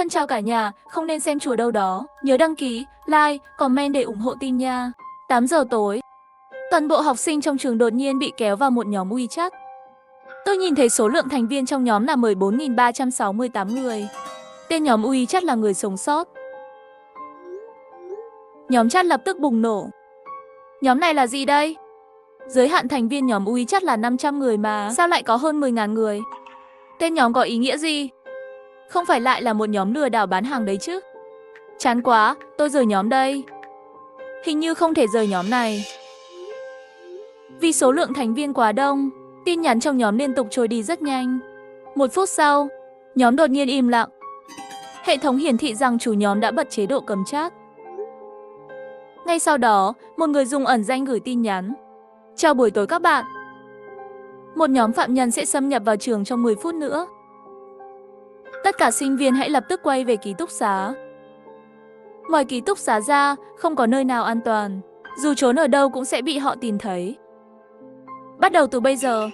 Thân chào cả nhà, không nên xem chùa đâu đó. Nhớ đăng ký, like, comment để ủng hộ team nha. 8 giờ tối, toàn bộ học sinh trong trường đột nhiên bị kéo vào một nhóm WeChat. Tôi nhìn thấy số lượng thành viên trong nhóm là 14.368 người. Tên nhóm WeChat là người sống sót. Nhóm chat lập tức bùng nổ. Nhóm này là gì đây? Giới hạn thành viên nhóm WeChat là 500 người mà, sao lại có hơn 10.000 người? Tên nhóm có ý nghĩa gì? Không phải lại là một nhóm lừa đảo bán hàng đấy chứ? Chán quá, tôi rời nhóm đây. Hình như không thể rời nhóm này. Vì số lượng thành viên quá đông, tin nhắn trong nhóm liên tục trôi đi rất nhanh. 1 phút sau, nhóm đột nhiên im lặng. Hệ thống hiển thị rằng chủ nhóm đã bật chế độ cấm chat. Ngay sau đó, một người dùng ẩn danh gửi tin nhắn. Chào buổi tối các bạn. Một nhóm phạm nhân sẽ xâm nhập vào trường trong 10 phút nữa. Tất cả sinh viên hãy lập tức quay về ký túc xá. Ngoài ký túc xá ra, không có nơi nào an toàn. Dù trốn ở đâu cũng sẽ bị họ tìm thấy. Bắt đầu từ bây giờ,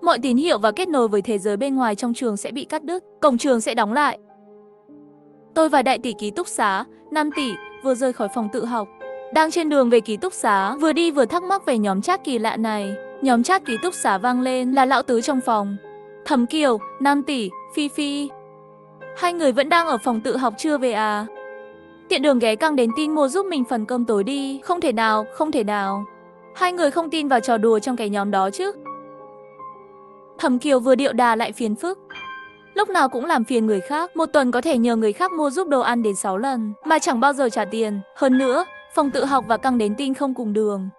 mọi tín hiệu và kết nối với thế giới bên ngoài trong trường sẽ bị cắt đứt. Cổng trường sẽ đóng lại. Tôi và đại tỷ ký túc xá, 5 tỷ, vừa rời khỏi phòng tự học. Đang trên đường về ký túc xá, vừa đi vừa thắc mắc về nhóm chat kỳ lạ này. Nhóm chat ký túc xá vang lên là lão tứ trong phòng. Thẩm Kiều, 5 tỷ, Phi Phi. Hai người vẫn đang ở phòng tự học chưa về à? Tiện đường ghé căng đến tin mua giúp mình phần cơm tối đi. Không thể nào, không thể nào. Hai người không tin vào trò đùa trong cái nhóm đó chứ. Thẩm Kiều vừa điệu đà lại phiền phức. Lúc nào cũng làm phiền người khác. Một tuần có thể nhờ người khác mua giúp đồ ăn đến 6 lần, mà chẳng bao giờ trả tiền. Hơn nữa, phòng tự học và căng đến tin không cùng đường.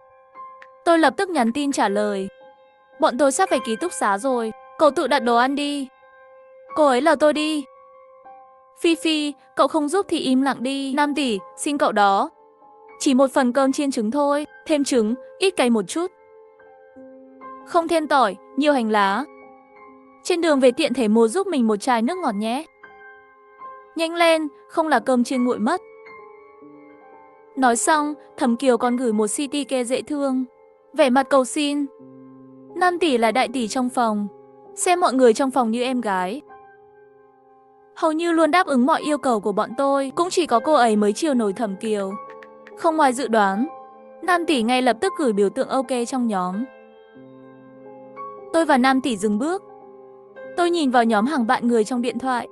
Tôi lập tức nhắn tin trả lời. Bọn tôi sắp về ký túc xá rồi. Cậu tự đặt đồ ăn đi. Cô ấy lờ tôi đi. Phi Phi, cậu không giúp thì im lặng đi. 5 tỷ, xin cậu đó. Chỉ một phần cơm chiên trứng thôi. Thêm trứng, ít cay một chút. Không thêm tỏi, nhiều hành lá. Trên đường về tiện thể mua giúp mình một chai nước ngọt nhé. Nhanh lên, không là cơm chiên nguội mất. Nói xong, Thẩm Kiều còn gửi một CTK dễ thương. Vẻ mặt cầu xin. 5 tỷ là đại tỷ trong phòng. Xem mọi người trong phòng như em gái. Hầu như luôn đáp ứng mọi yêu cầu của bọn tôi. Cũng chỉ có cô ấy mới chiều nổi Thẩm Kiều. Không ngoài dự đoán, 5 tỷ ngay lập tức gửi biểu tượng OK trong nhóm. Tôi và 5 tỷ dừng bước. Tôi nhìn vào nhóm hàng bạn người trong điện thoại.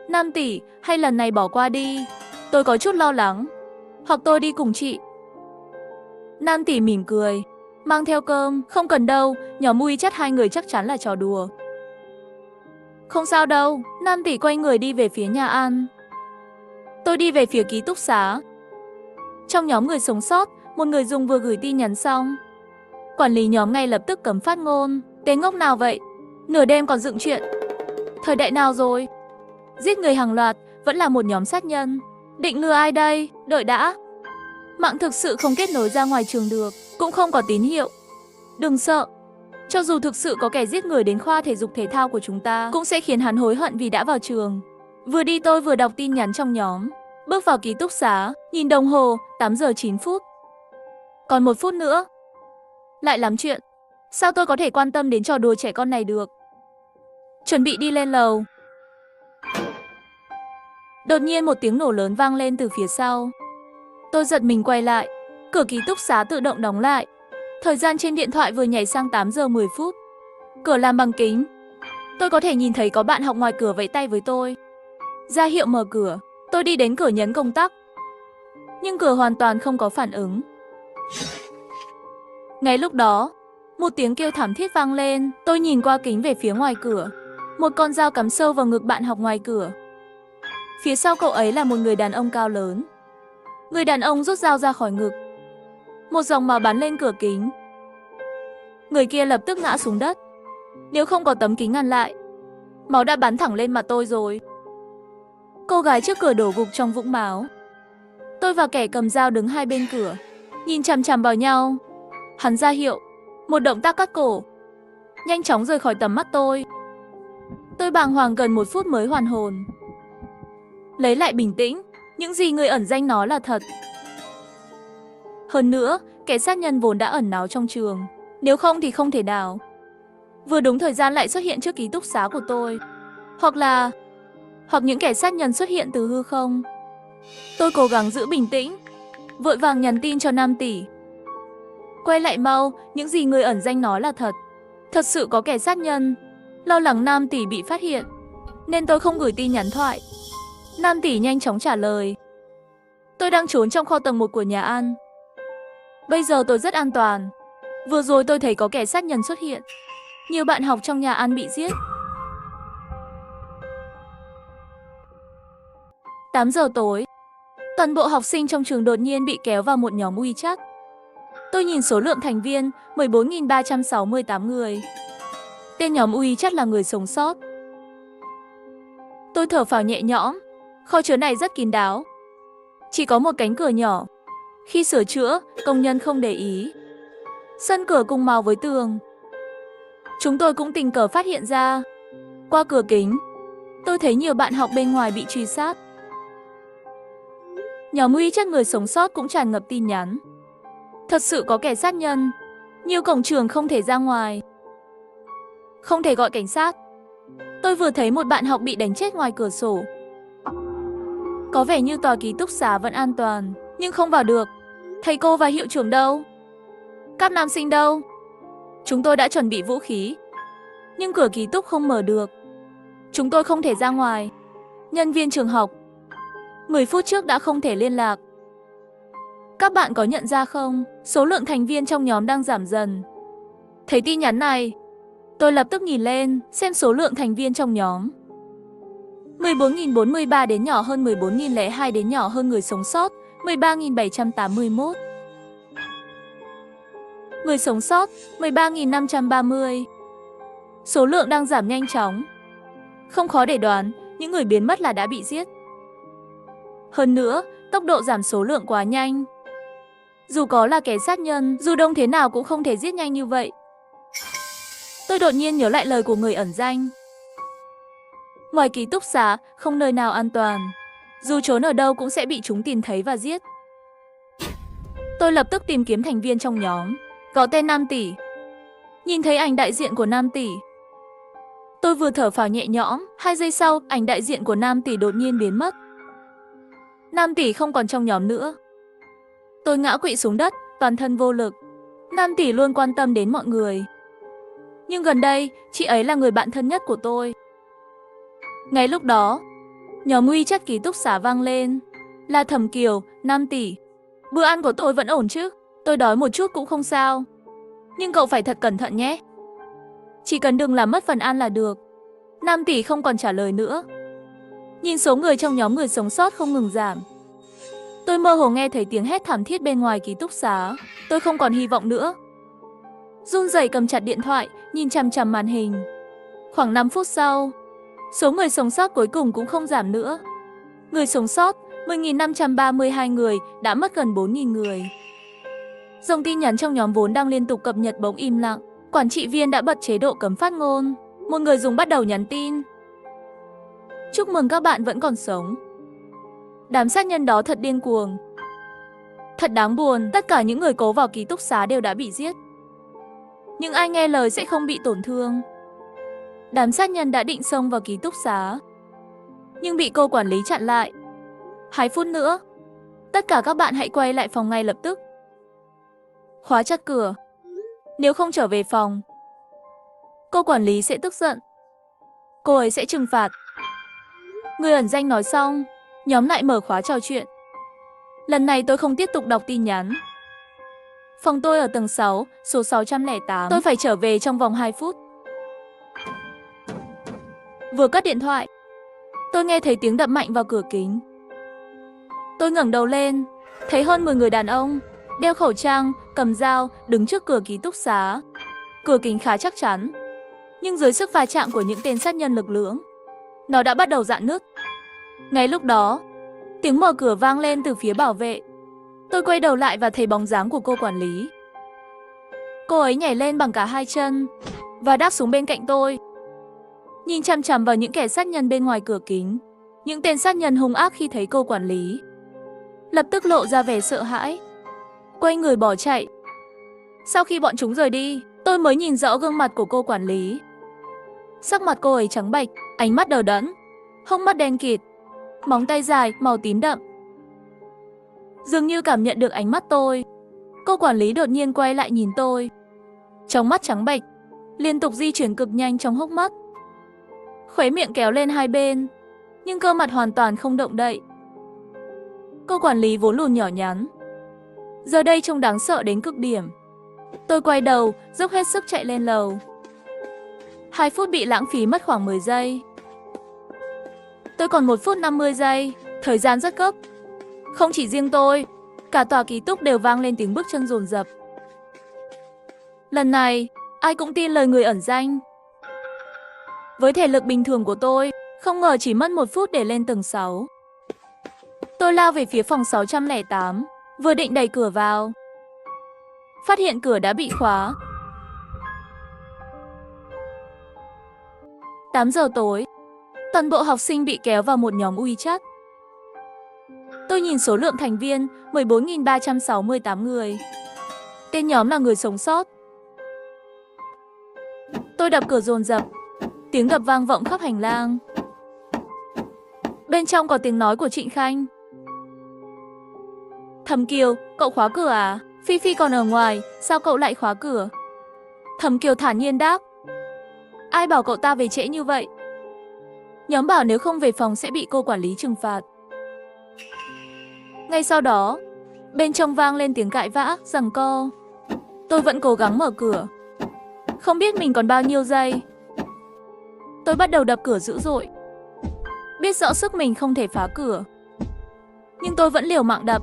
5 tỷ, hay lần này bỏ qua đi. Tôi có chút lo lắng. Hoặc tôi đi cùng chị. 5 tỷ mỉm cười. Mang theo cơm, không cần đâu, nhóm WeChat hai người chắc chắn là trò đùa. Không sao đâu, 5 tỷ quay người đi về phía nhà ăn. Tôi đi về phía ký túc xá. Trong nhóm người sống sót, một người dùng vừa gửi tin nhắn xong. Quản lý nhóm ngay lập tức cấm phát ngôn. Tên ngốc nào vậy? Nửa đêm còn dựng chuyện. Thời đại nào rồi? Giết người hàng loạt, vẫn là một nhóm sát nhân. Định lừa ai đây? Đợi đã. Mạng thực sự không kết nối ra ngoài trường được, cũng không có tín hiệu. Đừng sợ. Cho dù thực sự có kẻ giết người đến khoa thể dục thể thao của chúng ta, cũng sẽ khiến hắn hối hận vì đã vào trường. Vừa đi tôi vừa đọc tin nhắn trong nhóm. Bước vào ký túc xá, nhìn đồng hồ, 8 giờ 9 phút. Còn 1 phút nữa. Lại lắm chuyện. Sao tôi có thể quan tâm đến trò đùa trẻ con này được? Chuẩn bị đi lên lầu. Đột nhiên một tiếng nổ lớn vang lên từ phía sau. Tôi giật mình quay lại. Cửa ký túc xá tự động đóng lại. Thời gian trên điện thoại vừa nhảy sang 8 giờ 10 phút. Cửa làm bằng kính. Tôi có thể nhìn thấy có bạn học ngoài cửa vẫy tay với tôi. Ra hiệu mở cửa. Tôi đi đến cửa nhấn công tắc. Nhưng cửa hoàn toàn không có phản ứng. Ngay lúc đó, một tiếng kêu thảm thiết vang lên. Tôi nhìn qua kính về phía ngoài cửa. Một con dao cắm sâu vào ngực bạn học ngoài cửa. Phía sau cậu ấy là một người đàn ông cao lớn. Người đàn ông rút dao ra khỏi ngực. Một dòng máu bắn lên cửa kính. Người kia lập tức ngã xuống đất. Nếu không có tấm kính ngăn lại, máu đã bắn thẳng lên mặt tôi rồi. Cô gái trước cửa đổ gục trong vũng máu. Tôi và kẻ cầm dao đứng hai bên cửa, nhìn chằm chằm vào nhau. Hắn ra hiệu, một động tác cắt cổ, nhanh chóng rời khỏi tầm mắt tôi. Tôi bàng hoàng gần 1 phút mới hoàn hồn. Lấy lại bình tĩnh, những gì người ẩn danh nói là thật. Hơn nữa, kẻ sát nhân vốn đã ẩn náu trong trường. Nếu không thì không thể nào. Vừa đúng thời gian lại xuất hiện trước ký túc xá của tôi. Hoặc là hoặc những kẻ sát nhân xuất hiện từ hư không. Tôi cố gắng giữ bình tĩnh, vội vàng nhắn tin cho 5 tỷ. Quay lại mau, những gì người ẩn danh nói là thật. Thật sự có kẻ sát nhân. Lo lắng 5 tỷ bị phát hiện, nên tôi không gửi tin nhắn thoại. 5 tỷ nhanh chóng trả lời. Tôi đang trốn trong kho tầng 1 của nhà ăn. Bây giờ tôi rất an toàn. Vừa rồi tôi thấy có kẻ sát nhân xuất hiện. Nhiều bạn học trong nhà ăn bị giết. 8 giờ tối, toàn bộ học sinh trong trường đột nhiên bị kéo vào một nhóm WeChat. Tôi nhìn số lượng thành viên, 14.368 người. Tên nhóm WeChat là người sống sót. Tôi thở phào nhẹ nhõm, kho chứa này rất kín đáo. Chỉ có một cánh cửa nhỏ. Khi sửa chữa, công nhân không để ý. Sân cửa cùng màu với tường. Chúng tôi cũng tình cờ phát hiện ra. Qua cửa kính, tôi thấy nhiều bạn học bên ngoài bị truy sát. Nhóm WeChat người sống sót cũng tràn ngập tin nhắn. Thật sự có kẻ sát nhân. Nhiều cổng trường không thể ra ngoài. Không thể gọi cảnh sát. Tôi vừa thấy một bạn học bị đánh chết ngoài cửa sổ. Có vẻ như tòa ký túc xá vẫn an toàn, nhưng không vào được. Thầy cô và hiệu trưởng đâu? Các nam sinh đâu? Chúng tôi đã chuẩn bị vũ khí, nhưng cửa ký túc không mở được. Chúng tôi không thể ra ngoài. Nhân viên trường học 10 phút trước đã không thể liên lạc. Các bạn có nhận ra không? Số lượng thành viên trong nhóm đang giảm dần. Thấy tin nhắn này, tôi lập tức nhìn lên xem số lượng thành viên trong nhóm. 14.043 đến nhỏ hơn 14.002 đến nhỏ hơn người sống sót, 13.781. Người sống sót, 13.530. Số lượng đang giảm nhanh chóng. Không khó để đoán, những người biến mất là đã bị giết. Hơn nữa, tốc độ giảm số lượng quá nhanh. Dù có là kẻ sát nhân, dù đông thế nào cũng không thể giết nhanh như vậy. Tôi đột nhiên nhớ lại lời của người ẩn danh. Ngoài ký túc xá, không nơi nào an toàn. Dù trốn ở đâu cũng sẽ bị chúng tìm thấy và giết. Tôi lập tức tìm kiếm thành viên trong nhóm. Có tên 5 tỷ. Nhìn thấy ảnh đại diện của 5 tỷ. Tôi vừa thở phào nhẹ nhõm, 2 giây sau, ảnh đại diện của 5 tỷ đột nhiên biến mất. 5 tỷ không còn trong nhóm nữa. Tôi ngã quỵ xuống đất, toàn thân vô lực. 5 tỷ luôn quan tâm đến mọi người. Nhưng gần đây, chị ấy là người bạn thân nhất của tôi. Ngay lúc đó, nhóm WeChat ký túc xá vang lên. Là Thẩm Kiều, 5 tỷ. Bữa ăn của tôi vẫn ổn chứ? Tôi đói một chút cũng không sao. Nhưng cậu phải thật cẩn thận nhé. Chỉ cần đừng làm mất phần ăn là được. 5 tỷ không còn trả lời nữa. Nhìn số người trong nhóm người sống sót không ngừng giảm. Tôi mơ hồ nghe thấy tiếng hét thảm thiết bên ngoài ký túc xá. Tôi không còn hy vọng nữa. Run rẩy cầm chặt điện thoại, nhìn chằm chằm màn hình. Khoảng 5 phút sau, số người sống sót cuối cùng cũng không giảm nữa. Người sống sót, 10.532 người, đã mất gần 4.000 người. Dòng tin nhắn trong nhóm vốn đang liên tục cập nhật bỗng im lặng. Quản trị viên đã bật chế độ cấm phát ngôn. Một người dùng bắt đầu nhắn tin. Chúc mừng các bạn vẫn còn sống. Đám sát nhân đó thật điên cuồng. Thật đáng buồn, tất cả những người cố vào ký túc xá đều đã bị giết. Nhưng ai nghe lời sẽ không bị tổn thương. Đám sát nhân đã định xông vào ký túc xá, nhưng bị cô quản lý chặn lại. 2 phút nữa, tất cả các bạn hãy quay lại phòng ngay lập tức. Khóa chặt cửa. Nếu không trở về phòng, cô quản lý sẽ tức giận. Cô ấy sẽ trừng phạt. Người ẩn danh nói xong, nhóm lại mở khóa trò chuyện. Lần này tôi không tiếp tục đọc tin nhắn. Phòng tôi ở tầng 6, số 608. Tôi phải trở về trong vòng 2 phút. Vừa cất điện thoại, tôi nghe thấy tiếng đập mạnh vào cửa kính. Tôi ngẩng đầu lên, thấy hơn 10 người đàn ông, đeo khẩu trang, cầm dao, đứng trước cửa ký túc xá. Cửa kính khá chắc chắn, nhưng dưới sức va chạm của những tên sát nhân lực lưỡng, nó đã bắt đầu rạn nứt. Ngay lúc đó, tiếng mở cửa vang lên từ phía bảo vệ. Tôi quay đầu lại và thấy bóng dáng của cô quản lý. Cô ấy nhảy lên bằng cả 2 chân và đáp xuống bên cạnh tôi. Nhìn chằm chằm vào những kẻ sát nhân bên ngoài cửa kính. Những tên sát nhân hung ác khi thấy cô quản lý lập tức lộ ra vẻ sợ hãi, quay người bỏ chạy. Sau khi bọn chúng rời đi, tôi mới nhìn rõ gương mặt của cô quản lý. Sắc mặt cô ấy trắng bệch, ánh mắt đờ đẫn. hốc mắt đen kịt, móng tay dài, màu tím đậm. Dường như cảm nhận được ánh mắt tôi, cô quản lý đột nhiên quay lại nhìn tôi. Trong mắt trắng bệch, liên tục di chuyển cực nhanh trong hốc mắt. Khóe miệng kéo lên hai bên, nhưng cơ mặt hoàn toàn không động đậy. Cô quản lý vốn lùn nhỏ nhắn, giờ đây trông đáng sợ đến cực điểm. Tôi quay đầu, dốc hết sức chạy lên lầu. 2 phút bị lãng phí mất khoảng 10 giây. Tôi còn 1 phút 50 giây, thời gian rất gấp. Không chỉ riêng tôi, cả tòa ký túc đều vang lên tiếng bước chân dồn dập. Lần này, ai cũng tin lời người ẩn danh. Với thể lực bình thường của tôi, không ngờ chỉ mất 1 phút để lên tầng 6. Tôi lao về phía phòng 608, vừa định đẩy cửa vào. Phát hiện cửa đã bị khóa. 8 giờ tối, toàn bộ học sinh bị kéo vào một nhóm WeChat. Tôi nhìn số lượng thành viên, 14.368 người. Tên nhóm là người sống sót. Tôi đập cửa dồn dập, tiếng đập vang vọng khắp hành lang. Bên trong có tiếng nói của Trịnh Khanh. Thẩm Kiều, cậu khóa cửa à? Phi Phi còn ở ngoài, sao cậu lại khóa cửa? Thẩm Kiều thản nhiên đáp. Ai bảo cậu ta về trễ như vậy? Nhóm bảo nếu không về phòng sẽ bị cô quản lý trừng phạt. Ngay sau đó, bên trong vang lên tiếng cãi vã, giằng co. Tôi vẫn cố gắng mở cửa. Không biết mình còn bao nhiêu giây. Tôi bắt đầu đập cửa dữ dội. Biết rõ sức mình không thể phá cửa, nhưng tôi vẫn liều mạng đập.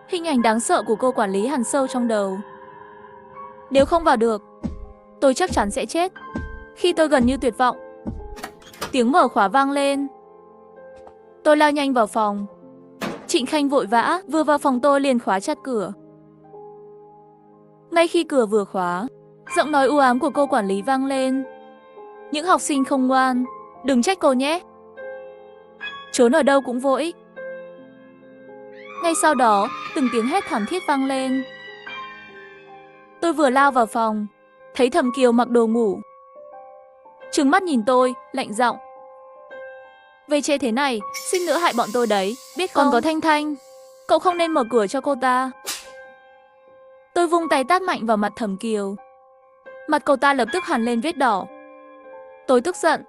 Hình ảnh đáng sợ của cô quản lý hằn sâu trong đầu. Nếu không vào được, tôi chắc chắn sẽ chết. Khi tôi gần như tuyệt vọng, tiếng mở khóa vang lên. Tôi lao nhanh vào phòng. Trịnh Khanh vội vã, vừa vào phòng tôi liền khóa chặt cửa. Ngay khi cửa vừa khóa, giọng nói u ám của cô quản lý vang lên. Những học sinh không ngoan, đừng trách cô nhé. Trốn ở đâu cũng vô ích. Ngay sau đó, từng tiếng hét thảm thiết vang lên. Tôi vừa lao vào phòng, thấy Thẩm Kiều mặc đồ ngủ. Trừng mắt nhìn tôi, lạnh giọng. Về trễ thế này, xin nữa hại bọn tôi đấy, biết không? Còn có Thanh Thanh, cậu không nên mở cửa cho cô ta. Tôi vung tay tát mạnh vào mặt Thẩm Kiều. Mặt cậu ta lập tức hằn lên vết đỏ. Tôi tức giận.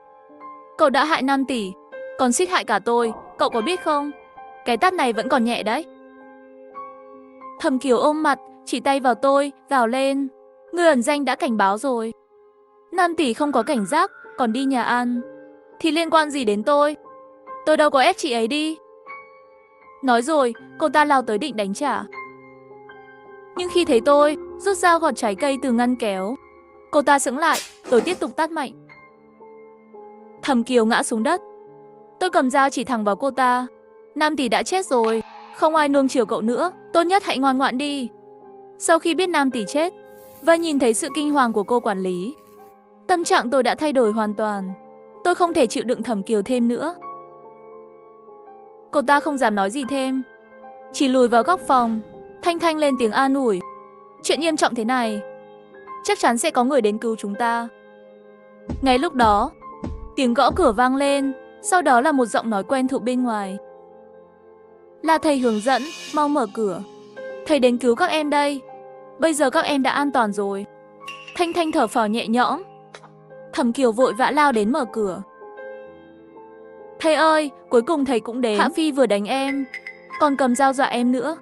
Cậu đã hại 5 tỷ, còn suýt hại cả tôi, cậu có biết không? Cái tát này vẫn còn nhẹ đấy. Thẩm Kiều ôm mặt, chỉ tay vào tôi, gào lên. Người ẩn danh đã cảnh báo rồi. 5 tỷ không có cảnh giác, còn đi nhà ăn, thì liên quan gì đến tôi? Tôi đâu có ép chị ấy đi. Nói rồi, cô ta lao tới định đánh trả. Nhưng khi thấy tôi rút dao gọt trái cây từ ngăn kéo, cô ta sững lại, tôi tiếp tục tát mạnh. Thẩm Kiều ngã xuống đất. Tôi cầm dao chỉ thẳng vào cô ta. 5 tỷ đã chết rồi, không ai nuông chiều cậu nữa, tốt nhất hãy ngoan ngoãn đi. Sau khi biết 5 tỷ chết và nhìn thấy sự kinh hoàng của cô quản lý, tâm trạng tôi đã thay đổi hoàn toàn. Tôi không thể chịu đựng Thẩm Kiều thêm nữa. Cô ta không dám nói gì thêm, chỉ lùi vào góc phòng. Thanh Thanh lên tiếng an ủi. Chuyện nghiêm trọng thế này, chắc chắn sẽ có người đến cứu chúng ta. Ngay lúc đó, tiếng gõ cửa vang lên, sau đó là một giọng nói quen thuộc bên ngoài. Là thầy hướng dẫn, mau mở cửa. Thầy đến cứu các em đây. Bây giờ các em đã an toàn rồi. Thanh Thanh thở phào nhẹ nhõm. Thẩm Kiều vội vã lao đến mở cửa. Thầy ơi, cuối cùng thầy cũng đến. Hạ Phi vừa đánh em, còn cầm dao dọa em nữa.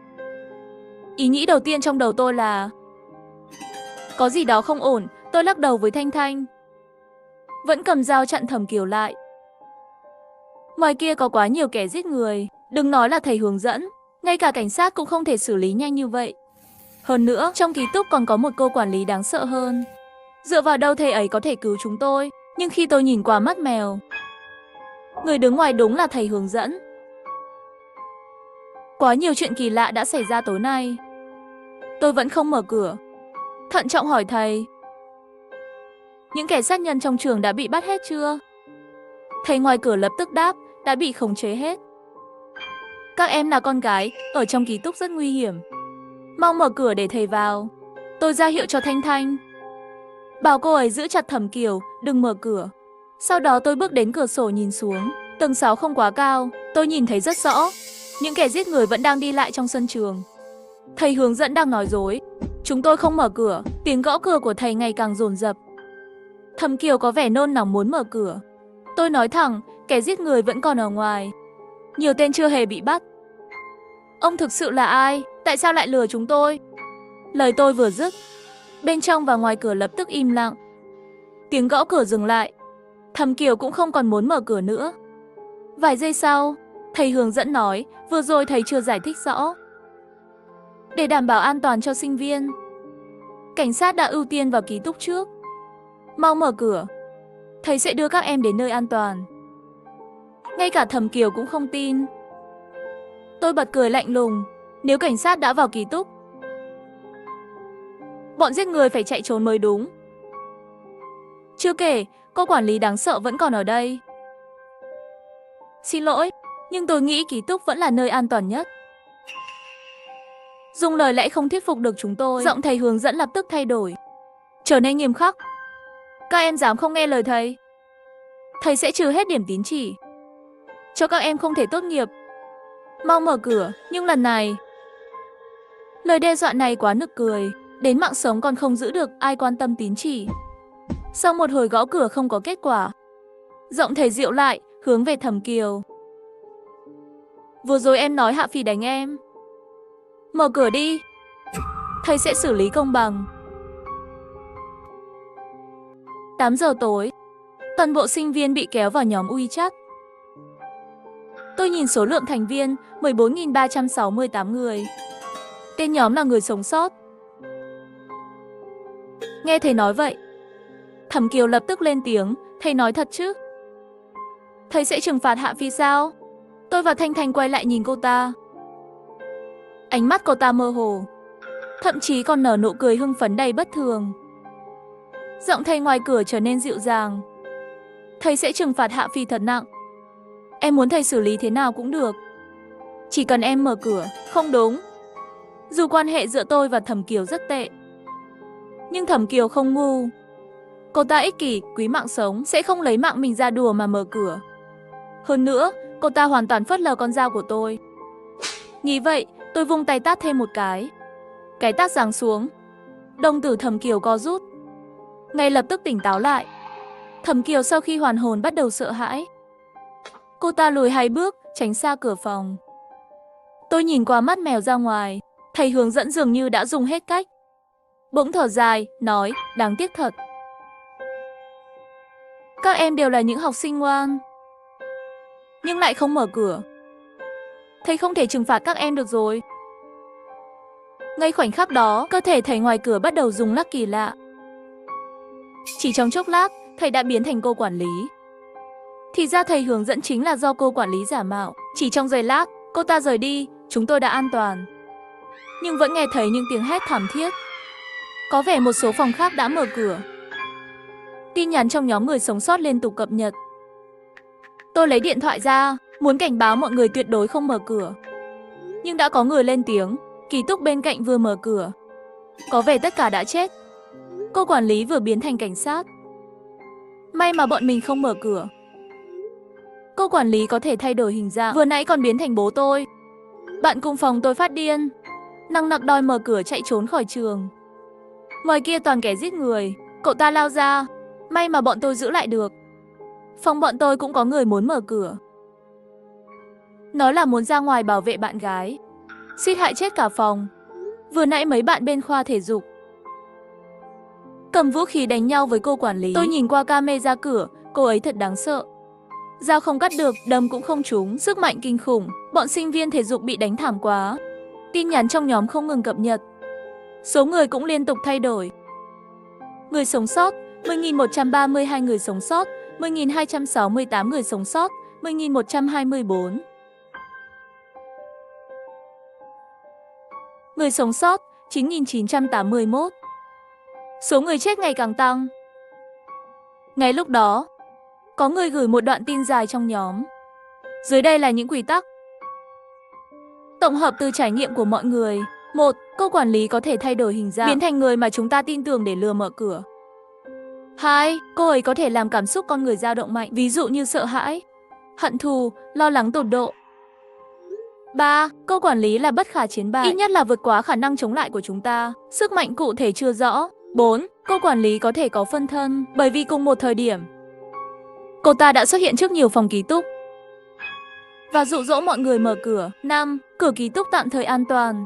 Ý nghĩ đầu tiên trong đầu tôi là có gì đó không ổn. Tôi lắc đầu với Thanh Thanh, vẫn cầm dao chặn Thẩm Kiều lại. Ngoài kia có quá nhiều kẻ giết người, đừng nói là thầy hướng dẫn, ngay cả cảnh sát cũng không thể xử lý nhanh như vậy. Hơn nữa, trong ký túc còn có một cô quản lý đáng sợ hơn. Dựa vào đâu thầy ấy có thể cứu chúng tôi? Nhưng khi tôi nhìn qua mắt mèo, người đứng ngoài đúng là thầy hướng dẫn. Quá nhiều chuyện kỳ lạ đã xảy ra tối nay. Tôi vẫn không mở cửa, thận trọng hỏi thầy. Những kẻ sát nhân trong trường đã bị bắt hết chưa? Thầy ngoài cửa lập tức đáp, đã bị khống chế hết. Các em là con gái, ở trong ký túc rất nguy hiểm. Mau mở cửa để thầy vào. Tôi ra hiệu cho Thanh Thanh, bảo cô ấy giữ chặt Thẩm Kiều, đừng mở cửa. Sau đó tôi bước đến cửa sổ nhìn xuống. Tầng 6 không quá cao, tôi nhìn thấy rất rõ. Những kẻ giết người vẫn đang đi lại trong sân trường. Thầy hướng dẫn đang nói dối. Chúng tôi không mở cửa, tiếng gõ cửa của thầy ngày càng dồn dập. Thẩm Kiều có vẻ nôn nóng muốn mở cửa. Tôi nói thẳng, kẻ giết người vẫn còn ở ngoài. Nhiều tên chưa hề bị bắt. Ông thực sự là ai? Tại sao lại lừa chúng tôi? Lời tôi vừa dứt, bên trong và ngoài cửa lập tức im lặng. Tiếng gõ cửa dừng lại. Thẩm Kiều cũng không còn muốn mở cửa nữa. Vài giây sau, thầy hướng dẫn nói, vừa rồi thầy chưa giải thích rõ. Để đảm bảo an toàn cho sinh viên, cảnh sát đã ưu tiên vào ký túc trước. Mau mở cửa, thầy sẽ đưa các em đến nơi an toàn. Ngay cả Thẩm Kiều cũng không tin. Tôi bật cười lạnh lùng, nếu cảnh sát đã vào ký túc, bọn giết người phải chạy trốn mới đúng. Chưa kể, cô quản lý đáng sợ vẫn còn ở đây. Xin lỗi, nhưng tôi nghĩ ký túc vẫn là nơi an toàn nhất. Dùng lời lẽ không thuyết phục được chúng tôi. Giọng thầy hướng dẫn lập tức thay đổi, trở nên nghiêm khắc. Các em dám không nghe lời thầy, thầy sẽ trừ hết điểm tín chỉ, cho các em không thể tốt nghiệp. Mau mở cửa, nhưng lần này... Lời đe dọa này quá nực cười, đến mạng sống còn không giữ được, ai quan tâm tín chỉ. Sau một hồi gõ cửa không có kết quả, giọng thầy dịu lại, hướng về Thẩm Kiều. Vừa rồi em nói Hạ Phỉ đánh em. Mở cửa đi, thầy sẽ xử lý công bằng. 8 giờ tối, toàn bộ sinh viên bị kéo vào nhóm WeChat. Tôi nhìn số lượng thành viên, 14.368 người. Tên nhóm là người sống sót. Nghe thầy nói vậy, Thẩm Kiều lập tức lên tiếng, thầy nói thật chứ? Thầy sẽ trừng phạt Hạ Phi sao? Tôi và Thanh Thanh quay lại nhìn cô ta. Ánh mắt cô ta mơ hồ, thậm chí còn nở nụ cười hưng phấn đầy bất thường. Giọng thầy ngoài cửa trở nên dịu dàng. Thầy sẽ trừng phạt Hạ Phi thật nặng. Em muốn thầy xử lý thế nào cũng được, chỉ cần em mở cửa. Không đúng. Dù quan hệ giữa tôi và Thẩm Kiều rất tệ, nhưng Thẩm Kiều không ngu. Cô ta ích kỷ, quý mạng sống, sẽ không lấy mạng mình ra đùa mà mở cửa. Hơn nữa, cô ta hoàn toàn phớt lờ con dao của tôi. Nghĩ vậy, tôi vung tay tát thêm một cái. Cái tát giáng xuống, đồng tử Thẩm Kiều co rút, ngay lập tức tỉnh táo lại. Thẩm Kiều sau khi hoàn hồn bắt đầu sợ hãi. Cô ta lùi 2 bước, tránh xa cửa phòng. Tôi nhìn qua mắt mèo ra ngoài, thầy hướng dẫn dường như đã dùng hết cách. Bỗng thở dài, nói, đáng tiếc thật. Các em đều là những học sinh ngoan, nhưng lại không mở cửa. Thầy không thể trừng phạt các em được rồi. Ngay khoảnh khắc đó, cơ thể thầy ngoài cửa bắt đầu rung lắc kỳ lạ. Chỉ trong chốc lát, thầy đã biến thành cô quản lý. Thì ra thầy hướng dẫn chính là do cô quản lý giả mạo. Chỉ trong giây lát, cô ta rời đi, chúng tôi đã an toàn. Nhưng vẫn nghe thấy những tiếng hét thảm thiết. Có vẻ một số phòng khác đã mở cửa. Tin nhắn trong nhóm người sống sót liên tục cập nhật. Tôi lấy điện thoại ra, muốn cảnh báo mọi người tuyệt đối không mở cửa. Nhưng đã có người lên tiếng, ký túc bên cạnh vừa mở cửa. Có vẻ tất cả đã chết. Cô quản lý vừa biến thành cảnh sát. May mà bọn mình không mở cửa. Cô quản lý có thể thay đổi hình dạng, vừa nãy còn biến thành bố tôi. Bạn cùng phòng tôi phát điên, nằng nặc đòi mở cửa chạy trốn khỏi trường. Ngoài kia toàn kẻ giết người, cậu ta lao ra. May mà bọn tôi giữ lại được. Phòng bọn tôi cũng có người muốn mở cửa. Nói là muốn ra ngoài bảo vệ bạn gái, suýt hại chết cả phòng. Vừa nãy mấy bạn bên khoa thể dục cầm vũ khí đánh nhau với cô quản lý. Tôi nhìn qua camera cửa, cô ấy thật đáng sợ. Dao không cắt được, đâm cũng không trúng, sức mạnh kinh khủng. Bọn sinh viên thể dục bị đánh thảm quá. Tin nhắn trong nhóm không ngừng cập nhật. Số người cũng liên tục thay đổi. Người sống sót, 10.132 người sống sót, 10.268 người sống sót, 10.124. Người sống sót, 9.981. Số người chết ngày càng tăng. Ngay lúc đó, có người gửi một đoạn tin dài trong nhóm. Dưới đây là những quy tắc. Tổng hợp từ trải nghiệm của mọi người. 1. Cô quản lý có thể thay đổi hình dạng, biến thành người mà chúng ta tin tưởng để lừa mở cửa. 2. Cô ấy có thể làm cảm xúc con người dao động mạnh, ví dụ như sợ hãi, hận thù, lo lắng tột độ. 3. Cô quản lý là bất khả chiến bại, ít nhất là vượt quá khả năng chống lại của chúng ta. Sức mạnh cụ thể chưa rõ. 4. Cô quản lý có thể có phân thân, bởi vì cùng một thời điểm, cô ta đã xuất hiện trước nhiều phòng ký túc và dụ dỗ mọi người mở cửa. 5. Cửa ký túc tạm thời an toàn.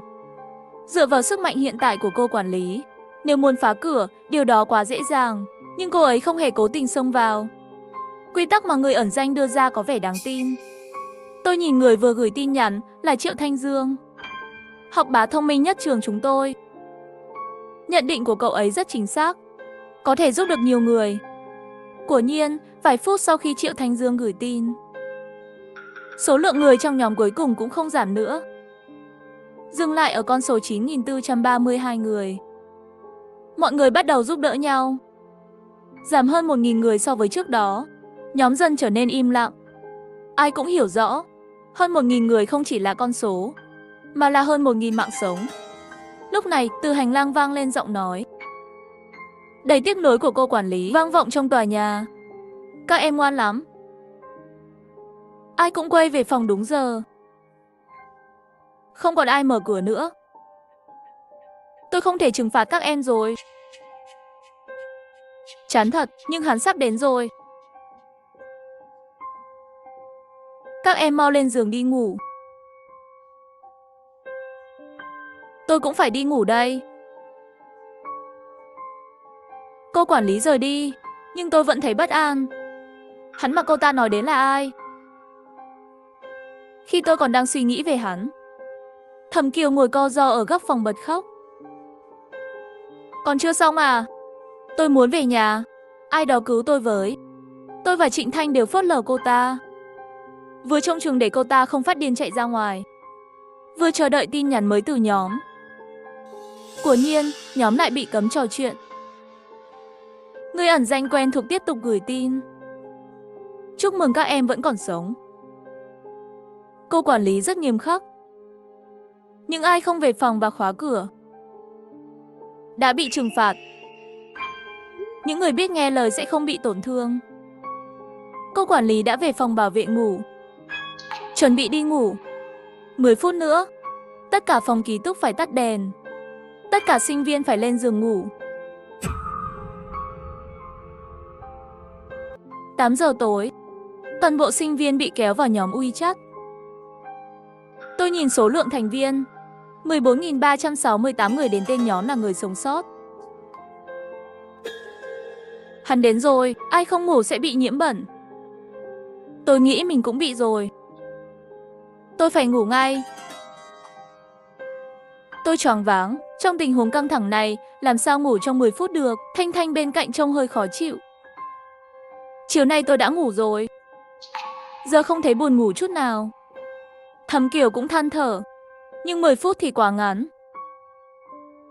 Dựa vào sức mạnh hiện tại của cô quản lý, nếu muốn phá cửa, điều đó quá dễ dàng. Nhưng cô ấy không hề cố tình xông vào. Quy tắc mà người ẩn danh đưa ra có vẻ đáng tin. Tôi nhìn người vừa gửi tin nhắn là Triệu Thanh Dương, học bá thông minh nhất trường chúng tôi. Nhận định của cậu ấy rất chính xác, có thể giúp được nhiều người. Quả nhiên, vài phút sau khi Triệu Thanh Dương gửi tin, số lượng người trong nhóm cuối cùng cũng không giảm nữa, dừng lại ở con số 9.432 người. Mọi người bắt đầu giúp đỡ nhau, giảm hơn 1.000 người so với trước đó. Nhóm dần trở nên im lặng. Ai cũng hiểu rõ, hơn 1.000 người không chỉ là con số, mà là hơn 1.000 mạng sống. Lúc này, từ hành lang vang lên giọng nói đầy tiếc nuối của cô quản lý, vang vọng trong tòa nhà. Các em ngoan lắm. Ai cũng quay về phòng đúng giờ. Không còn ai mở cửa nữa. Tôi không thể trừng phạt các em rồi. Chán thật, nhưng hắn sắp đến rồi. Các em mau lên giường đi ngủ. Tôi cũng phải đi ngủ đây. Cô quản lý rời đi, nhưng tôi vẫn thấy bất an. Hắn mà cô ta nói đến là ai? Khi tôi còn đang suy nghĩ về hắn, Thẩm Kiều ngồi co ro ở góc phòng bật khóc. Còn chưa xong à? Tôi muốn về nhà. Ai đó cứu tôi với. Tôi và Trịnh Thanh đều phớt lờ cô ta, vừa trông chừng để cô ta không phát điên chạy ra ngoài, vừa chờ đợi tin nhắn mới từ nhóm. Quả nhiên, nhóm lại bị cấm trò chuyện. Người ẩn danh quen thuộc tiếp tục gửi tin. Chúc mừng các em vẫn còn sống. Cô quản lý rất nghiêm khắc. Nhưng ai không về phòng và khóa cửa đã bị trừng phạt. Những người biết nghe lời sẽ không bị tổn thương. Cô quản lý đã về phòng bảo vệ ngủ, chuẩn bị đi ngủ. 10 phút nữa, tất cả phòng ký túc phải tắt đèn. Tất cả sinh viên phải lên giường ngủ. 8 giờ tối, toàn bộ sinh viên bị kéo vào nhóm WeChat. Tôi nhìn số lượng thành viên, 14.368 người đến tên nhóm là người sống sót. Hắn đến rồi, ai không ngủ sẽ bị nhiễm bẩn. Tôi nghĩ mình cũng bị rồi. Tôi phải ngủ ngay. Tôi choáng váng, trong tình huống căng thẳng này, làm sao ngủ trong 10 phút được. Thanh Thanh bên cạnh trông hơi khó chịu. Chiều nay tôi đã ngủ rồi, giờ không thấy buồn ngủ chút nào. Thẩm Kiều cũng than thở, nhưng 10 phút thì quá ngắn.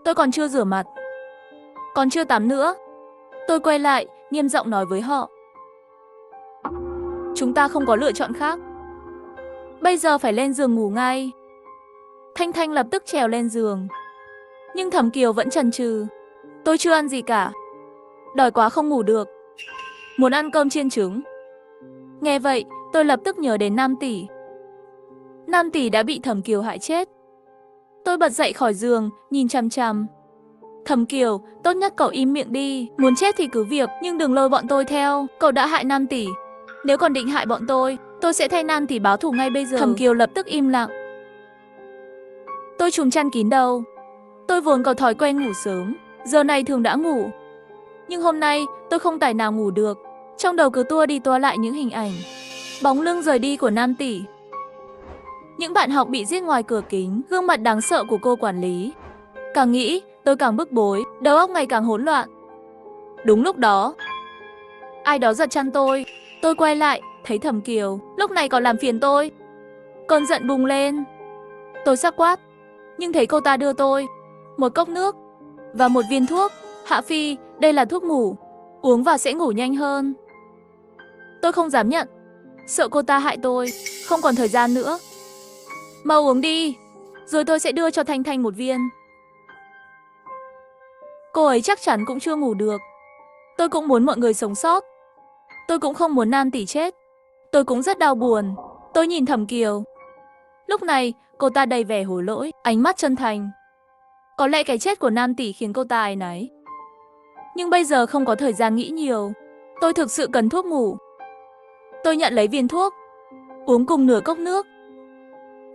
Tôi còn chưa rửa mặt, còn chưa tắm nữa. Tôi quay lại, nghiêm giọng nói với họ. Chúng ta không có lựa chọn khác. Bây giờ phải lên giường ngủ ngay. Thanh Thanh lập tức trèo lên giường. Nhưng Thẩm Kiều vẫn chần chừ. Tôi chưa ăn gì cả. Đói quá không ngủ được. Muốn ăn cơm chiên trứng. Nghe vậy, tôi lập tức nhớ đến Nam Tỷ. Nam Tỷ đã bị Thẩm Kiều hại chết. Tôi bật dậy khỏi giường, nhìn chằm chằm. Thẩm Kiều, tốt nhất cậu im miệng đi. Muốn chết thì cứ việc, nhưng đừng lôi bọn tôi theo. Cậu đã hại Nam Tỷ. Nếu còn định hại bọn tôi sẽ thay Nam Tỷ báo thù ngay bây giờ. Thẩm Kiều lập tức im lặng. Tôi trùm chăn kín đầu. Tôi vốn có thói quen ngủ sớm, giờ này thường đã ngủ. Nhưng hôm nay, tôi không tài nào ngủ được. Trong đầu cứ tua đi tua lại những hình ảnh. Bóng lưng rời đi của Nam Tỷ. Những bạn học bị giết ngoài cửa kính, gương mặt đáng sợ của cô quản lý. Càng nghĩ, tôi càng bức bối, đầu óc ngày càng hỗn loạn. Đúng lúc đó, ai đó giật chăn tôi. Tôi quay lại, thấy Thẩm Kiều, lúc này còn làm phiền tôi. Cơn giận bùng lên. Tôi sắc quát, nhưng thấy cô ta đưa tôi một cốc nước và một viên thuốc. Hạ Phi, đây là thuốc ngủ, uống vào sẽ ngủ nhanh hơn. Tôi không dám nhận, sợ cô ta hại tôi. Không còn thời gian nữa. Mau uống đi, rồi tôi sẽ đưa cho Thanh Thanh một viên. Cô ấy chắc chắn cũng chưa ngủ được. Tôi cũng muốn mọi người sống sót. Tôi cũng không muốn Nam tỷ chết. Tôi cũng rất đau buồn. Tôi nhìn Thẩm Kiều. Lúc này, cô ta đầy vẻ hối lỗi, ánh mắt chân thành. Có lẽ cái chết của Nam tỷ khiến cô ta áy náy. Nhưng bây giờ không có thời gian nghĩ nhiều. Tôi thực sự cần thuốc ngủ. Tôi nhận lấy viên thuốc, uống cùng nửa cốc nước.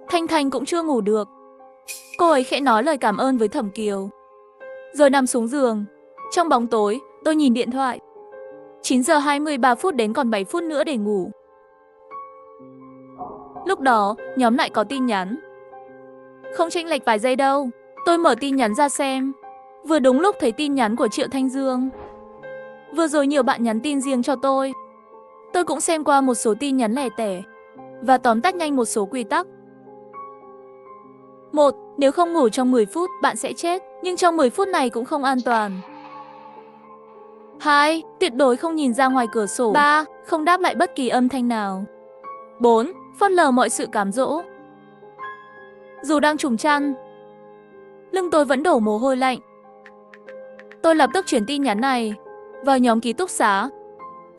Thanh Thanh cũng chưa ngủ được. Cô ấy khẽ nói lời cảm ơn với Thẩm Kiều, rồi nằm xuống giường. Trong bóng tối, tôi nhìn điện thoại. 9 giờ 23 phút đến còn 7 phút nữa để ngủ. Lúc đó, nhóm lại có tin nhắn. Không chênh lệch vài giây đâu. Tôi mở tin nhắn ra xem. Vừa đúng lúc thấy tin nhắn của Triệu Thanh Dương. Vừa rồi nhiều bạn nhắn tin riêng cho tôi. Tôi cũng xem qua một số tin nhắn lẻ tẻ và tóm tắt nhanh một số quy tắc. 1. Nếu không ngủ trong 10 phút, bạn sẽ chết, nhưng trong 10 phút này cũng không an toàn. 2. Tuyệt đối không nhìn ra ngoài cửa sổ. 3. Không đáp lại bất kỳ âm thanh nào. 4. Phớt lờ mọi sự cám dỗ. Dù đang trùm chăn, lưng tôi vẫn đổ mồ hôi lạnh. Tôi lập tức chuyển tin nhắn này vào nhóm ký túc xá.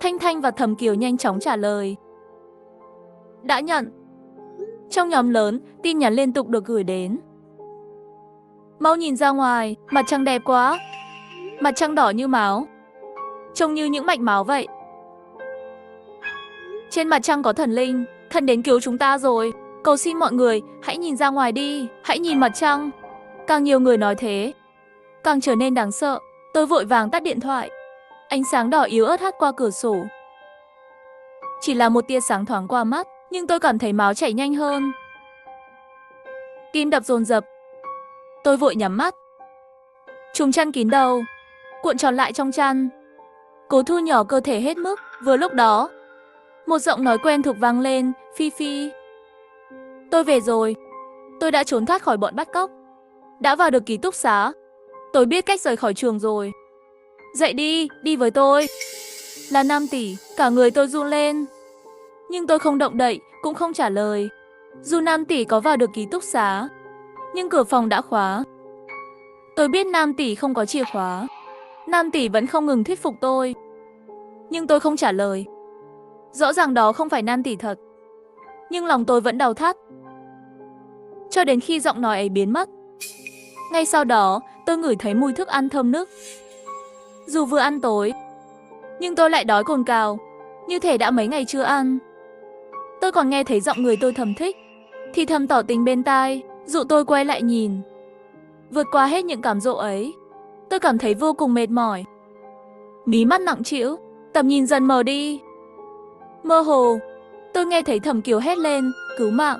Thanh Thanh và Thẩm Kiều nhanh chóng trả lời. Đã nhận. Trong nhóm lớn, tin nhắn liên tục được gửi đến. Mau nhìn ra ngoài, mặt trăng đẹp quá. Mặt trăng đỏ như máu, trông như những mạch máu vậy. Trên mặt trăng có thần linh, thần đến cứu chúng ta rồi. Cầu xin mọi người, hãy nhìn ra ngoài đi, hãy nhìn mặt trăng. Càng nhiều người nói thế, càng trở nên đáng sợ. Tôi vội vàng tắt điện thoại. Ánh sáng đỏ yếu ớt hắt qua cửa sổ. Chỉ là một tia sáng thoáng qua mắt, nhưng tôi cảm thấy máu chảy nhanh hơn. Tim đập dồn dập. Tôi vội nhắm mắt, trùm chăn kín đầu, cuộn tròn lại trong chăn, cố thu nhỏ cơ thể hết mức. Vừa lúc đó, một giọng nói quen thuộc vang lên, Phi Phi. Tôi về rồi. Tôi đã trốn thoát khỏi bọn bắt cóc, đã vào được ký túc xá. Tôi biết cách rời khỏi trường rồi. Dậy đi, đi với tôi. Là Nam tỷ, cả người tôi run lên. Nhưng tôi không động đậy, cũng không trả lời. Dù Nam tỷ có vào được ký túc xá, nhưng cửa phòng đã khóa. Tôi biết Nam tỷ không có chìa khóa. Nam tỷ vẫn không ngừng thuyết phục tôi. Nhưng tôi không trả lời. Rõ ràng đó không phải Nam tỷ thật. Nhưng lòng tôi vẫn đau thắt. Cho đến khi giọng nói ấy biến mất. Ngay sau đó, tôi ngửi thấy mùi thức ăn thơm nức. Dù vừa ăn tối, nhưng tôi lại đói cồn cào, như thể đã mấy ngày chưa ăn. Tôi còn nghe thấy giọng người tôi thầm thích, thì thầm tỏ tình bên tai, dụ tôi quay lại nhìn. Vượt qua hết những cám dỗ ấy, tôi cảm thấy vô cùng mệt mỏi. Mí mắt nặng trĩu, tầm nhìn dần mờ đi. Mơ hồ, tôi nghe thấy Thẩm Kiều hét lên, cứu mạng.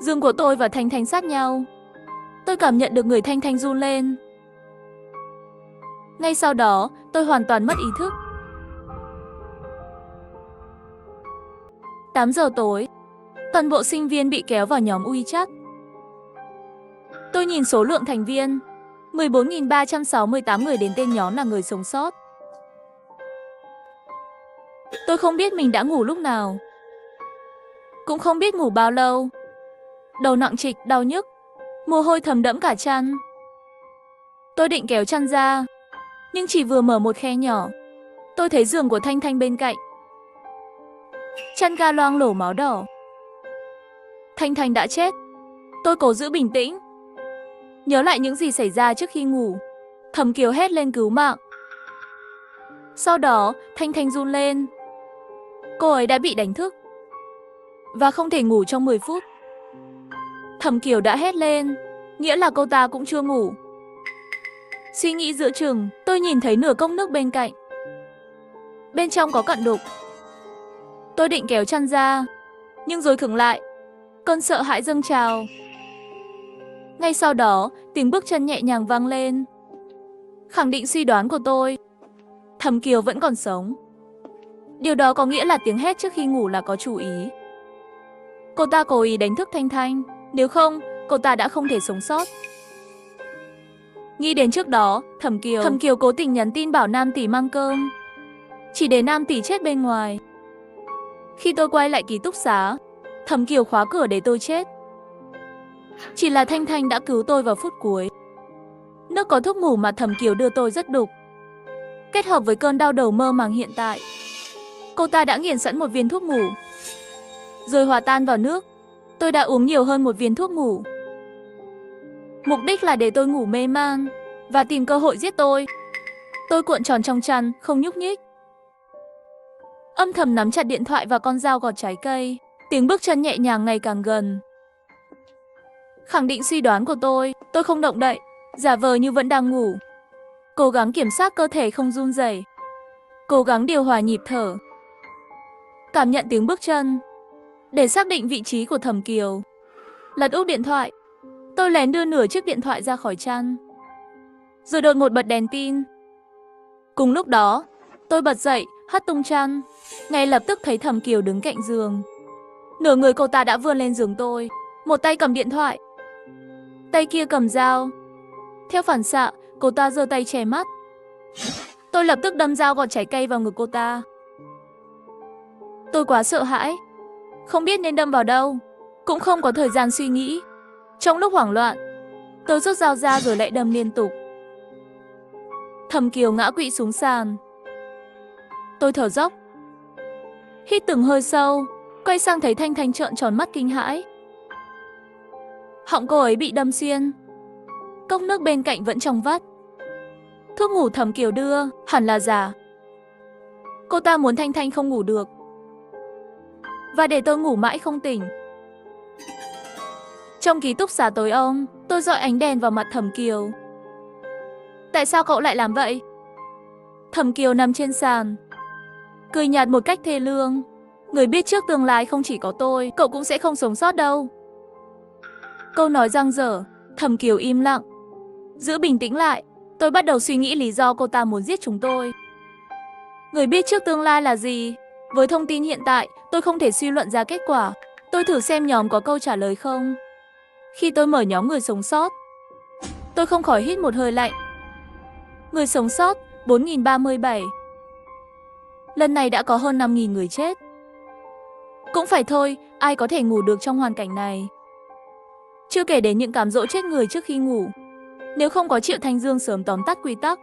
Giường của tôi và Thanh Thanh sát nhau. Tôi cảm nhận được người Thanh Thanh run lên. Ngay sau đó, tôi hoàn toàn mất ý thức. 8 giờ tối, toàn bộ sinh viên bị kéo vào nhóm WeChat. Tôi nhìn số lượng thành viên, 14.368 người đến tên nhóm là người sống sót. Tôi không biết mình đã ngủ lúc nào, cũng không biết ngủ bao lâu. Đầu nặng trịch, đau nhức, mồ hôi thấm đẫm cả chăn. Tôi định kéo chăn ra, nhưng chỉ vừa mở một khe nhỏ, tôi thấy giường của Thanh Thanh bên cạnh. Chăn ga loang lổ máu đỏ. Thanh Thanh đã chết. Tôi cố giữ bình tĩnh, nhớ lại những gì xảy ra trước khi ngủ. Thẩm Kiều hét lên cứu mạng. Sau đó, Thanh Thanh run lên. Cô ấy đã bị đánh thức và không thể ngủ trong 10 phút. Thẩm Kiều đã hét lên, nghĩa là cô ta cũng chưa ngủ. Suy nghĩ giữa chừng, tôi nhìn thấy nửa cốc nước bên cạnh. Bên trong có cặn đục. Tôi định kéo chăn ra, nhưng rồi khựng lại. Cơn sợ hãi dâng trào. Ngay sau đó, tiếng bước chân nhẹ nhàng vang lên, khẳng định suy đoán của tôi. Thẩm Kiều vẫn còn sống. Điều đó có nghĩa là tiếng hét trước khi ngủ là có chủ ý. Cô ta cố ý đánh thức Thanh Thanh, nếu không, cô ta đã không thể sống sót. Nghĩ đến trước đó, Thẩm Kiều cố tình nhắn tin bảo Nam tỷ mang cơm, chỉ để Nam tỷ chết bên ngoài. Khi tôi quay lại ký túc xá, Thẩm Kiều khóa cửa để tôi chết. Chỉ là Thanh Thanh đã cứu tôi vào phút cuối. Nước có thuốc ngủ mà Thẩm Kiều đưa tôi rất đục. kết hợp với cơn đau đầu mơ màng hiện tại. Cô ta đã nghiền sẵn một viên thuốc ngủ, rồi hòa tan vào nước. Tôi đã uống nhiều hơn một viên thuốc ngủ. Mục đích là để tôi ngủ mê man và tìm cơ hội giết tôi. Tôi cuộn tròn trong chăn, không nhúc nhích, âm thầm nắm chặt điện thoại và con dao gọt trái cây. Tiếng bước chân nhẹ nhàng ngày càng gần. Khẳng định suy đoán của tôi không động đậy, giả vờ như vẫn đang ngủ. Cố gắng kiểm soát cơ thể không run rẩy, cố gắng điều hòa nhịp thở, cảm nhận tiếng bước chân để xác định vị trí của Thẩm Kiều. Lật úp điện thoại, tôi lén đưa nửa chiếc điện thoại ra khỏi chăn, rồi đột ngột bật đèn pin. Cùng lúc đó, tôi bật dậy, hất tung chăn, ngay lập tức thấy Thẩm Kiều đứng cạnh giường. Nửa người cô ta đã vươn lên giường tôi, một tay cầm điện thoại, tay kia cầm dao. Theo phản xạ, cô ta giơ tay che mắt. Tôi lập tức đâm dao gọt trái cây vào ngực cô ta. Tôi quá sợ hãi, không biết nên đâm vào đâu, cũng không có thời gian suy nghĩ. Trong lúc hoảng loạn, tôi rút dao ra rồi lại đâm liên tục. Thẩm Kiều ngã quỵ xuống sàn. Tôi thở dốc, hít từng hơi sâu, quay sang thấy Thanh Thanh trợn tròn mắt kinh hãi. Họng cô ấy bị đâm xuyên, cốc nước bên cạnh vẫn trong vắt. Thuốc ngủ Thẩm Kiều đưa hẳn là giả. Cô ta muốn Thanh Thanh không ngủ được và để tôi ngủ mãi không tỉnh. Trong ký túc xá tối om, tôi dọi ánh đèn vào mặt Thẩm Kiều. Tại sao cậu lại làm vậy? Thẩm Kiều nằm trên sàn, cười nhạt một cách thê lương. Người biết trước tương lai không chỉ có tôi, cậu cũng sẽ không sống sót đâu. Câu nói dang dở, Thẩm Kiều im lặng. Giữ bình tĩnh lại, tôi bắt đầu suy nghĩ lý do cô ta muốn giết chúng tôi. Người biết trước tương lai là gì? Với thông tin hiện tại, tôi không thể suy luận ra kết quả. Tôi thử xem nhóm có câu trả lời không. Khi tôi mở nhóm người sống sót, tôi không khỏi hít một hơi lạnh. Người sống sót 4037. Lần này đã có hơn 5000 người chết. Cũng phải thôi, ai có thể ngủ được trong hoàn cảnh này. Chưa kể đến những cám dỗ chết người trước khi ngủ. Nếu không có Triệu Thanh Dương sớm tóm tắt quy tắc,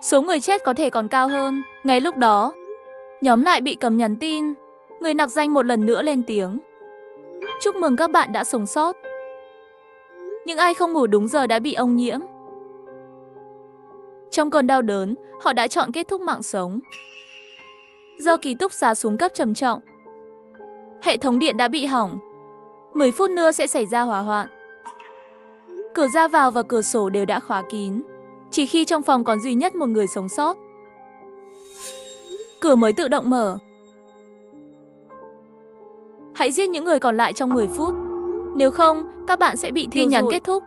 số người chết có thể còn cao hơn. Ngay lúc đó, nhóm lại bị cầm nhắn tin. Người nặc danh một lần nữa lên tiếng: chúc mừng các bạn đã sống sót. Những ai không ngủ đúng giờ đã bị ông nhiễm. Trong cơn đau đớn, họ đã chọn kết thúc mạng sống. Do ký túc xá xuống cấp trầm trọng, hệ thống điện đã bị hỏng. 10 phút nữa sẽ xảy ra hỏa hoạn. Cửa ra vào và cửa sổ đều đã khóa kín. Chỉ khi trong phòng còn duy nhất một người sống sót, cửa mới tự động mở. Hãy giết những người còn lại trong 10 phút. Nếu không, các bạn sẽ bị thiêu rụi. Tin nhắn kết thúc.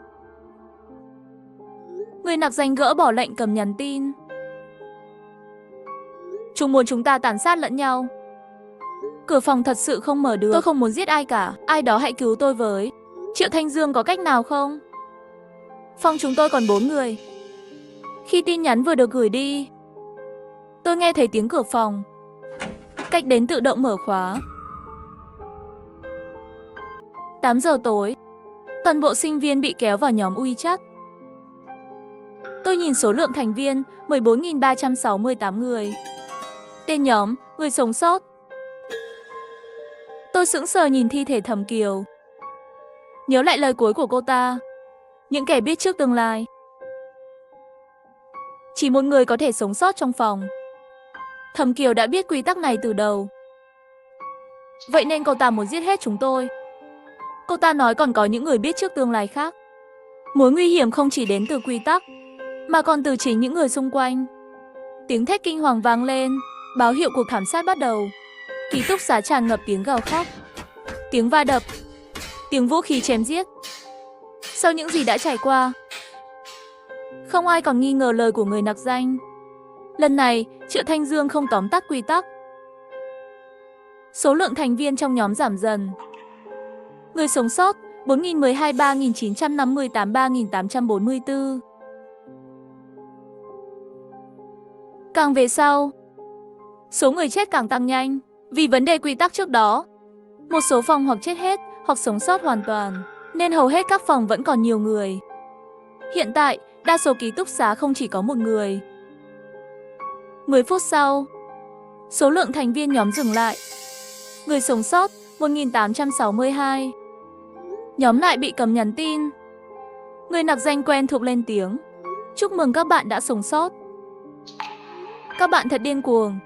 Người nặc danh gỡ bỏ lệnh cầm nhắn tin. Chúng muốn chúng ta tàn sát lẫn nhau. Cửa phòng thật sự không mở được. Tôi không muốn giết ai cả. Ai đó hãy cứu tôi với. Triệu Thanh Dương có cách nào không? Phòng chúng tôi còn 4 người. Khi tin nhắn vừa được gửi đi, tôi nghe thấy tiếng cửa phòng cách đến tự động mở khóa. 8 giờ tối, toàn bộ sinh viên bị kéo vào nhóm WeChat. Tôi nhìn số lượng thành viên 14.368 người. Tên nhóm, người sống sót. Tôi sững sờ nhìn thi thể Thẩm Kiều. Nhớ lại lời cuối của cô ta. Những kẻ biết trước tương lai. Chỉ một người có thể sống sót trong phòng. Thẩm Kiều đã biết quy tắc này từ đầu. Vậy nên cô ta muốn giết hết chúng tôi. Cô ta nói còn có những người biết trước tương lai khác. Mối nguy hiểm không chỉ đến từ quy tắc, mà còn từ chính những người xung quanh. Tiếng thét kinh hoàng vang lên, báo hiệu cuộc thảm sát bắt đầu. Ký túc xá tràn ngập tiếng gào khóc, tiếng va đập, tiếng vũ khí chém giết. Sau những gì đã trải qua, không ai còn nghi ngờ lời của người nặc danh. Lần này, Triệu Thanh Dương không tóm tắt quy tắc. Số lượng thành viên trong nhóm giảm dần. Người sống sót 4.012, 3.958, 3.844. Càng về sau, số người chết càng tăng nhanh. Vì vấn đề quy tắc trước đó, một số phòng hoặc chết hết hoặc sống sót hoàn toàn, nên hầu hết các phòng vẫn còn nhiều người. Hiện tại, đa số ký túc xá không chỉ có một người. 10 phút sau, số lượng thành viên nhóm dừng lại. Người sống sót 1862. Nhóm lại bị cấm nhắn tin. Người nặc danh quen thuộc lên tiếng. Chúc mừng các bạn đã sống sót. Các bạn thật điên cuồng.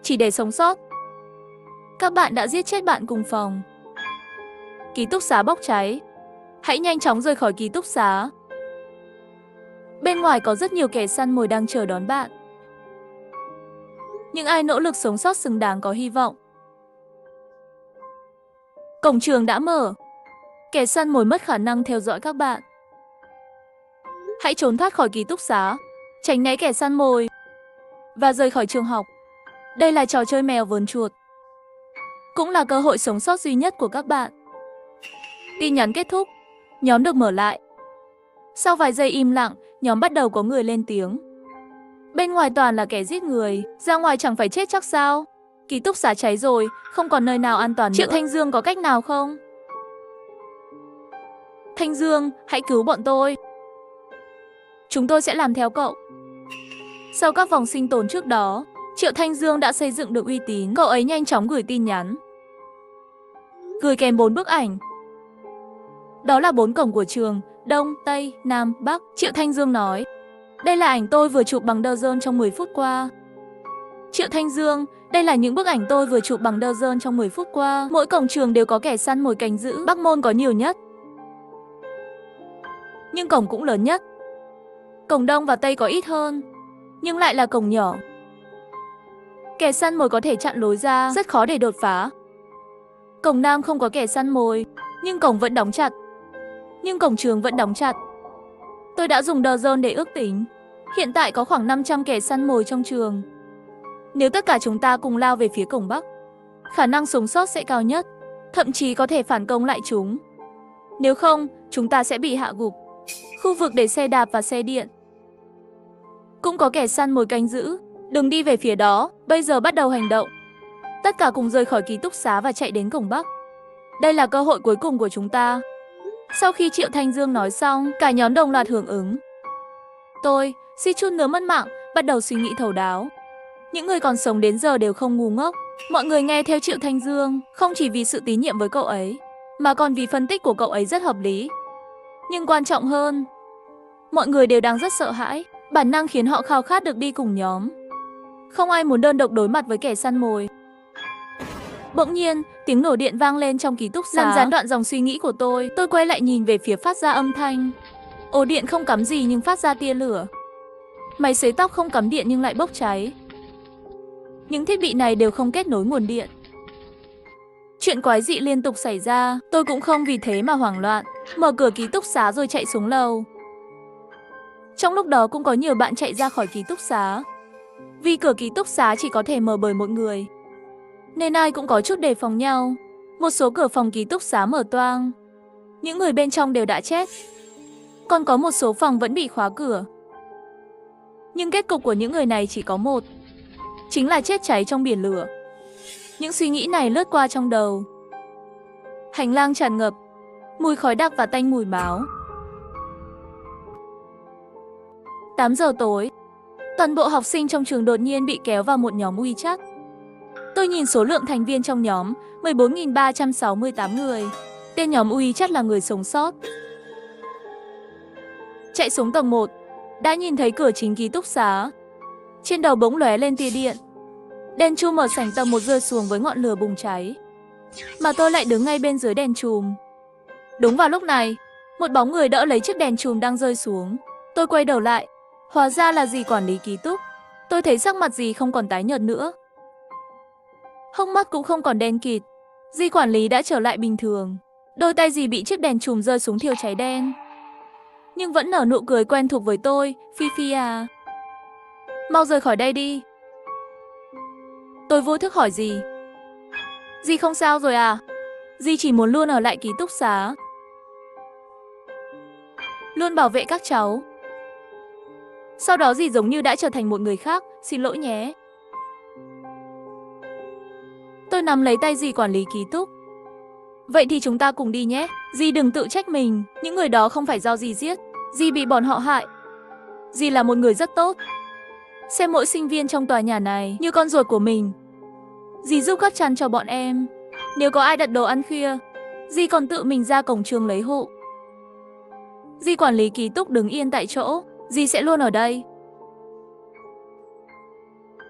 Chỉ để sống sót. Các bạn đã giết chết bạn cùng phòng. Ký túc xá bốc cháy. Hãy nhanh chóng rời khỏi ký túc xá. Bên ngoài có rất nhiều kẻ săn mồi đang chờ đón bạn. Những ai nỗ lực sống sót xứng đáng có hy vọng. Cổng trường đã mở. Kẻ săn mồi mất khả năng theo dõi các bạn. Hãy trốn thoát khỏi ký túc xá, tránh né kẻ săn mồi và rời khỏi trường học. Đây là trò chơi mèo vờn chuột. Cũng là cơ hội sống sót duy nhất của các bạn. Tin nhắn kết thúc, nhóm được mở lại. Sau vài giây im lặng, nhóm bắt đầu có người lên tiếng. Bên ngoài toàn là kẻ giết người, ra ngoài chẳng phải chết chắc sao? Ký túc xá cháy rồi, không còn nơi nào an toàn nữa. Triệu Thanh Dương có cách nào không? Thanh Dương, hãy cứu bọn tôi. Chúng tôi sẽ làm theo cậu. Sau các vòng sinh tồn trước đó, Triệu Thanh Dương đã xây dựng được uy tín. Cậu ấy nhanh chóng gửi tin nhắn. Gửi kèm 4 bức ảnh. Đó là 4 cổng của trường, Đông, Tây, Nam, Bắc. Triệu Thanh Dương nói. Đây là ảnh tôi vừa chụp bằng drone trong 10 phút qua. Triệu Thanh Dương, đây là những bức ảnh tôi vừa chụp bằng drone trong 10 phút qua. Mỗi cổng trường đều có kẻ săn mồi canh giữ. Bắc Môn có nhiều nhất, nhưng cổng cũng lớn nhất. Cổng Đông và Tây có ít hơn, nhưng lại là cổng nhỏ. Kẻ săn mồi có thể chặn lối ra, rất khó để đột phá. Cổng Nam không có kẻ săn mồi, nhưng cổng vẫn đóng chặt. Nhưng cổng trường vẫn đóng chặt. Tôi đã dùng drone để ước tính. Hiện tại có khoảng 500 kẻ săn mồi trong trường. Nếu tất cả chúng ta cùng lao về phía cổng Bắc, khả năng sống sót sẽ cao nhất, thậm chí có thể phản công lại chúng. Nếu không, chúng ta sẽ bị hạ gục. Khu vực để xe đạp và xe điện cũng có kẻ săn mồi canh giữ. Đừng đi về phía đó, bây giờ bắt đầu hành động. Tất cả cùng rời khỏi ký túc xá và chạy đến cổng Bắc. Đây là cơ hội cuối cùng của chúng ta. Sau khi Triệu Thanh Dương nói xong, cả nhóm đồng loạt hưởng ứng. Tôi, suýt chút nữa mất mạng, bắt đầu suy nghĩ thấu đáo. Những người còn sống đến giờ đều không ngu ngốc. Mọi người nghe theo Triệu Thanh Dương, không chỉ vì sự tín nhiệm với cậu ấy, mà còn vì phân tích của cậu ấy rất hợp lý. Nhưng quan trọng hơn, mọi người đều đang rất sợ hãi. Bản năng khiến họ khao khát được đi cùng nhóm. Không ai muốn đơn độc đối mặt với kẻ săn mồi. Bỗng nhiên, tiếng nổ điện vang lên trong ký túc xá, làm gián đoạn dòng suy nghĩ của tôi. Tôi quay lại nhìn về phía phát ra âm thanh. Ổ điện không cắm gì nhưng phát ra tia lửa. Máy sấy tóc không cắm điện nhưng lại bốc cháy. Những thiết bị này đều không kết nối nguồn điện. Chuyện quái dị liên tục xảy ra, tôi cũng không vì thế mà hoảng loạn. Mở cửa ký túc xá rồi chạy xuống lầu. Trong lúc đó cũng có nhiều bạn chạy ra khỏi ký túc xá. Vì cửa ký túc xá chỉ có thể mở bởi một người, nên ai cũng có chút đề phòng nhau. Một số cửa phòng ký túc xá mở toang. Những người bên trong đều đã chết. Còn có một số phòng vẫn bị khóa cửa. Nhưng kết cục của những người này chỉ có một, chính là chết cháy trong biển lửa. Những suy nghĩ này lướt qua trong đầu. Hành lang tràn ngập mùi khói đặc và tanh mùi máu. 8 giờ tối, toàn bộ học sinh trong trường đột nhiên bị kéo vào một nhóm WeChat. Tôi nhìn số lượng thành viên trong nhóm, 14.368 người. Tên nhóm WeChat là người sống sót. Chạy xuống tầng 1, đã nhìn thấy cửa chính ký túc xá. Trên đầu bỗng lóe lên tia điện. Đèn chùm ở sảnh tầng 1 rơi xuống với ngọn lửa bùng cháy. Mà tôi lại đứng ngay bên dưới đèn chùm. Đúng vào lúc này, một bóng người đỡ lấy chiếc đèn chùm đang rơi xuống. Tôi quay đầu lại, hóa ra là dì quản lý ký túc. Tôi thấy sắc mặt dì không còn tái nhợt nữa. Hốc mắt cũng không còn đen kịt. Dì quản lý đã trở lại bình thường. Đôi tay dì bị chiếc đèn chùm rơi xuống thiêu cháy đen, nhưng vẫn nở nụ cười quen thuộc với tôi. Phi Phi à, mau rời khỏi đây đi. Tôi vô thức hỏi dì. Dì không sao rồi à? Dì chỉ muốn luôn ở lại ký túc xá, luôn bảo vệ các cháu. Sau đó dì giống như đã trở thành một người khác. Xin lỗi nhé. Tôi nắm lấy tay dì quản lý ký túc. Vậy thì chúng ta cùng đi nhé. Dì đừng tự trách mình. Những người đó không phải do dì giết. Dì bị bọn họ hại. Dì là một người rất tốt. xem mỗi sinh viên trong tòa nhà này như con ruột của mình. Dì giúp gấp chăn cho bọn em. Nếu có ai đặt đồ ăn khuya, dì còn tự mình ra cổng trường lấy hộ. Dì quản lý ký túc đứng yên tại chỗ, dì sẽ luôn ở đây.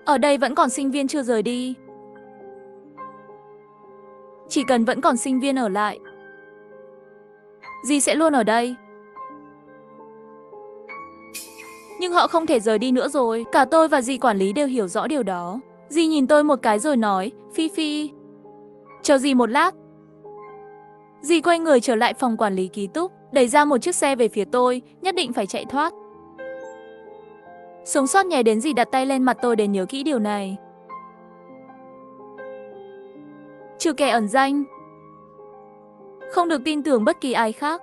Ở đây vẫn còn sinh viên chưa rời đi. Chỉ cần vẫn còn sinh viên ở lại, dì sẽ luôn ở đây. Nhưng họ không thể rời đi nữa rồi. Cả tôi và dì quản lý đều hiểu rõ điều đó. Dì nhìn tôi một cái rồi nói, Phi Phi, chờ dì một lát. Dì quay người trở lại phòng quản lý ký túc, đẩy ra một chiếc xe về phía tôi, nhất định phải chạy thoát. Sống sót nhảy đến dì đặt tay lên mặt tôi để nhớ kỹ điều này. Trừ kẻ ẩn danh, không được tin tưởng bất kỳ ai khác.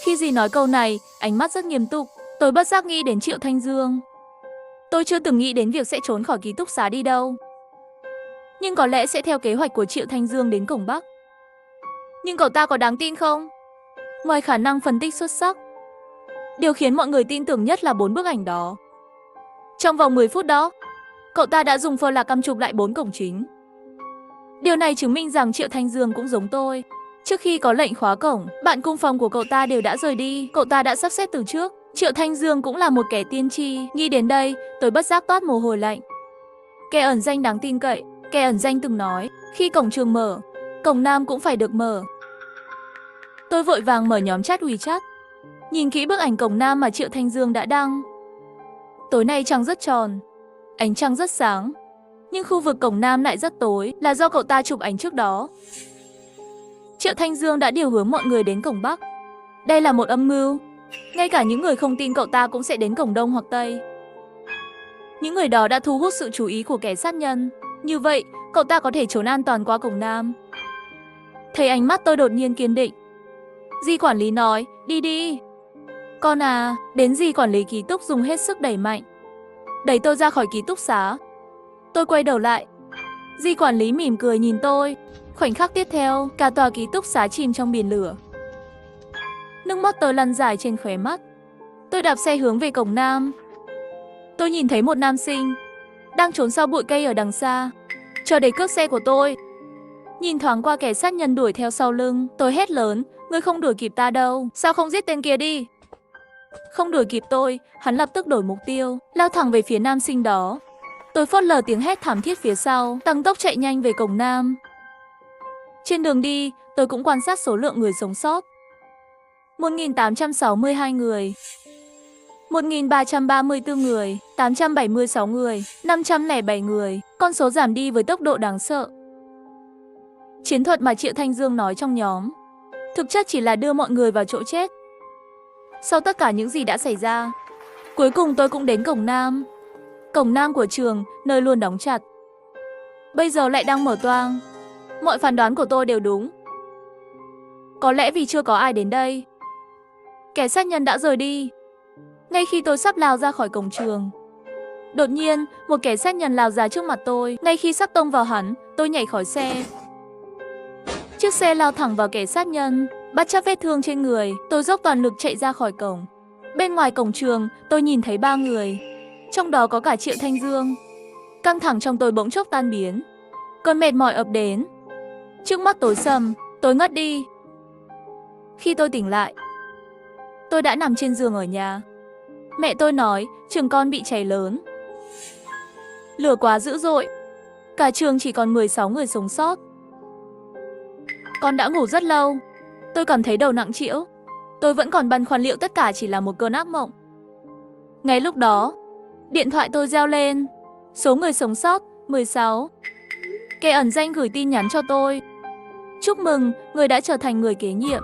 Khi dì nói câu này, ánh mắt rất nghiêm túc, tôi bất giác nghĩ đến Triệu Thanh Dương. Tôi chưa từng nghĩ đến việc sẽ trốn khỏi ký túc xá đi đâu. Nhưng có lẽ sẽ theo kế hoạch của Triệu Thanh Dương đến cổng Bắc. Nhưng cậu ta có đáng tin không? Ngoài khả năng phân tích xuất sắc, điều khiến mọi người tin tưởng nhất là 4 bức ảnh đó. Trong vòng 10 phút đó, cậu ta đã dùng phơ lạc căm chụp lại 4 cổng chính. Điều này chứng minh rằng Triệu Thanh Dương cũng giống tôi. Trước khi có lệnh khóa cổng, bạn cùng phòng của cậu ta đều đã rời đi. Cậu ta đã sắp xếp từ trước. Triệu Thanh Dương cũng là một kẻ tiên tri. Nghĩ đến đây, tôi bất giác toát mồ hôi lạnh. Kẻ ẩn danh đáng tin cậy. Kẻ ẩn danh từng nói, khi cổng trường mở, cổng nam cũng phải được mở. Tôi vội vàng mở nhóm chat WeChat, nhìn kỹ bức ảnh cổng nam mà Triệu Thanh Dương đã đăng. Tối nay trăng rất tròn, ánh trăng rất sáng, nhưng khu vực cổng nam lại rất tối, là do cậu ta chụp ảnh trước đó. Triệu Thanh Dương đã điều hướng mọi người đến cổng Bắc. Đây là một âm mưu. Ngay cả những người không tin cậu ta cũng sẽ đến cổng Đông hoặc Tây. Những người đó đã thu hút sự chú ý của kẻ sát nhân. Như vậy, cậu ta có thể trốn an toàn qua cổng Nam. Thấy ánh mắt tôi đột nhiên kiên định, dì quản lý nói, đi đi. Con à, đến dì quản lý ký túc dùng hết sức đẩy mạnh, đẩy tôi ra khỏi ký túc xá. Tôi quay đầu lại. Dì quản lý mỉm cười nhìn tôi. Khoảnh khắc tiếp theo, cả tòa ký túc xá chìm trong biển lửa. Nước mắt tôi lăn dài trên khóe mắt. Tôi đạp xe hướng về cổng Nam. Tôi nhìn thấy một nam sinh đang trốn sau bụi cây ở đằng xa, chờ để cướp xe của tôi. Nhìn thoáng qua kẻ sát nhân đuổi theo sau lưng, tôi hét lớn, ngươi không đuổi kịp ta đâu, sao không giết tên kia đi? Không đuổi kịp tôi, hắn lập tức đổi mục tiêu, lao thẳng về phía nam sinh đó. Tôi phớt lờ tiếng hét thảm thiết phía sau, tăng tốc chạy nhanh về cổng Nam. Trên đường đi, tôi cũng quan sát số lượng người sống sót. 1.862 người, 1.334 người, 876 người, 507 người. Con số giảm đi với tốc độ đáng sợ. Chiến thuật mà Triệu Thanh Dương nói trong nhóm thực chất chỉ là đưa mọi người vào chỗ chết. Sau tất cả những gì đã xảy ra, cuối cùng tôi cũng đến cổng Nam. Cổng Nam của trường, nơi luôn đóng chặt, bây giờ lại đang mở toang. Mọi phán đoán của tôi đều đúng. Có lẽ vì chưa có ai đến đây, kẻ sát nhân đã rời đi. Ngay khi tôi sắp lao ra khỏi cổng trường, đột nhiên, một kẻ sát nhân lao ra trước mặt tôi. Ngay khi sắp tông vào hắn, tôi nhảy khỏi xe. Chiếc xe lao thẳng vào kẻ sát nhân. Bất chấp vết thương trên người, tôi dốc toàn lực chạy ra khỏi cổng. Bên ngoài cổng trường, tôi nhìn thấy 3 người, trong đó có cả Triệu Thanh Dương. Căng thẳng trong tôi bỗng chốc tan biến. Cơn mệt mỏi ập đến. Trước mắt tối sầm, tôi ngất đi. Khi tôi tỉnh lại, tôi đã nằm trên giường ở nhà. Mẹ tôi nói, trường con bị cháy lớn. Lửa quá dữ dội. Cả trường chỉ còn 16 người sống sót. Con đã ngủ rất lâu. Tôi cảm thấy đầu nặng trĩu. Tôi vẫn còn băn khoăn liệu tất cả chỉ là một cơn ác mộng. Ngay lúc đó, điện thoại tôi reo lên. Số người sống sót, 16. Kẻ ẩn danh gửi tin nhắn cho tôi. Chúc mừng, người đã trở thành người kế nhiệm.